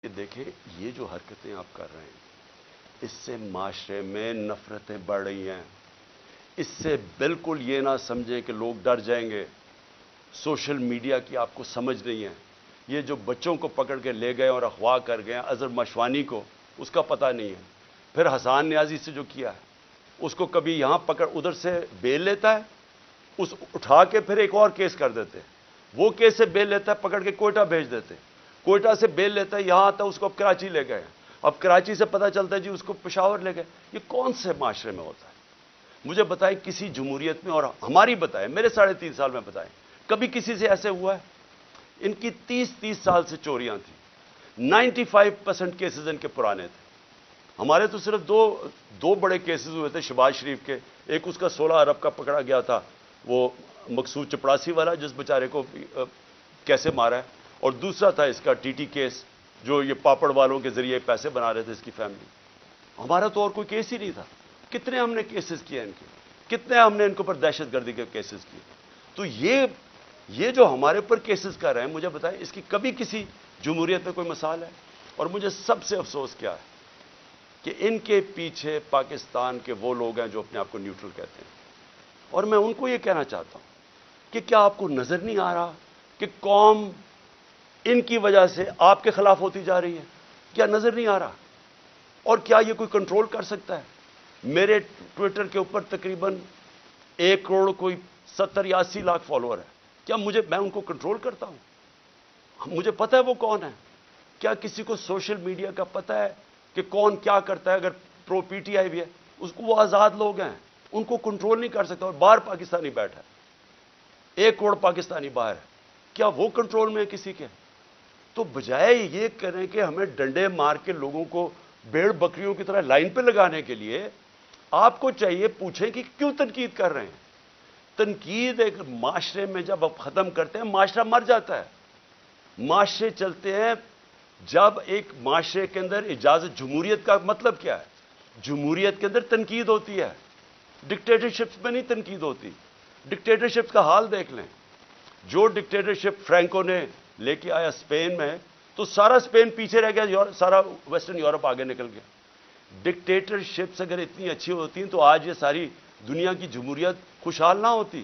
کہ دیکھیں یہ جو حرکتیں آپ کر رہے ہیں اس سے معاشرے میں نفرتیں بڑھ رہی ہیں. اس سے بالکل یہ نہ سمجھیں کہ لوگ ڈر جائیں گے. سوشل میڈیا کی آپ کو سمجھ نہیں ہے. یہ جو بچوں کو پکڑ کے لے گئے اور اغوا کر گئے اظہر مشوانی کو، اس کا پتہ نہیں ہے. پھر حسان نیازی سے جو کیا ہے اس کو کبھی یہاں پکڑ ادھر سے بیل لیتا ہے، اس اٹھا کے پھر ایک اور کیس کر دیتے ہیں. وہ کیس سے بیل لیتا ہے، پکڑ کے کوئٹہ بھیج دیتے ہیں. کوئٹہ سے بیل لیتا ہے، یہاں آتا ہے اس کو اب کراچی لے گئے. اب کراچی سے پتہ چلتا ہے جی اس کو پشاور لے گئے. یہ کون سے معاشرے میں ہوتا ہے؟ مجھے بتائیں کسی جمہوریت میں، اور ہماری بتائیں، میرے 3.5 سال میں بتائیں کبھی کسی سے ایسے ہوا ہے؟ ان کی 30 سال سے چوریاں تھیں. 95% کیسز ان کے پرانے تھے. ہمارے تو صرف دو بڑے کیسز ہوئے تھے شہباز شریف کے. ایک اس کا 16 ارب کا پکڑا گیا تھا، وہ مقصود چپڑاسی والا جس بیچارے کو کیسے مارا ہے، اور دوسرا تھا اس کا ٹی ٹی کیس جو یہ پاپڑ والوں کے ذریعے پیسے بنا رہے تھے اس کی فیملی. ہمارا تو اور کوئی کیس ہی نہیں تھا. کتنے ہم نے کیسز کیے ان کے، کتنے ہم نے ان کے اوپر دہشت گردی کے کیسز کیے. تو یہ جو ہمارے اوپر کیسز کر رہے ہیں، مجھے بتائیں اس کی کبھی کسی جمہوریت میں کوئی مثال ہے؟ اور مجھے سب سے افسوس کیا ہے کہ ان کے پیچھے پاکستان کے وہ لوگ ہیں جو اپنے آپ کو نیوٹرل کہتے ہیں. اور میں ان کو یہ کہنا چاہتا ہوں کہ کیا آپ کو نظر نہیں آ رہا کہ قوم ان کی وجہ سے آپ کے خلاف ہوتی جا رہی ہے؟ کیا نظر نہیں آ رہا؟ اور کیا یہ کوئی کنٹرول کر سکتا ہے؟ میرے ٹویٹر کے اوپر تقریباً 1 کروڑ کوئی 70 یا 80 لاکھ فالوور ہے. کیا میں ان کو کنٹرول کرتا ہوں؟ مجھے پتہ ہے وہ کون ہے. کیا کسی کو سوشل میڈیا کا پتہ ہے کہ کون کیا کرتا ہے؟ اگر پرو پی ٹی آئی بھی ہے اس کو، وہ آزاد لوگ ہیں، ان کو کنٹرول نہیں کر سکتا. اور باہر پاکستانی بیٹھا ہے، 1 کروڑ پاکستانی باہر ہے. کیا وہ کنٹرول میں ہے کسی کے؟ تو بجائے یہ کریں کہ ہمیں ڈنڈے مار کے لوگوں کو بھیڑ بکریوں کی طرح لائن پہ لگانے کے لیے، آپ کو چاہیے پوچھیں کہ کیوں تنقید کر رہے ہیں. تنقید ایک معاشرے میں جب آپ ختم کرتے ہیں معاشرہ مر جاتا ہے. معاشرے چلتے ہیں جب ایک معاشرے کے اندر اجازت. جمہوریت کا مطلب کیا ہے؟ جمہوریت کے اندر تنقید ہوتی ہے، ڈکٹیٹرشپ میں نہیں تنقید ہوتی. ڈکٹیٹرشپ کا حال دیکھ لیں. جو ڈکٹیٹرشپ فرینکو نے لے کے آیا اسپین میں، تو سارا اسپین پیچھے رہ گیا، سارا ویسٹرن یورپ آگے نکل گیا. ڈکٹیٹرشپس اگر اتنی اچھی ہوتی ہیں تو آج یہ ساری دنیا کی جمہوریت خوشحال نہ ہوتی.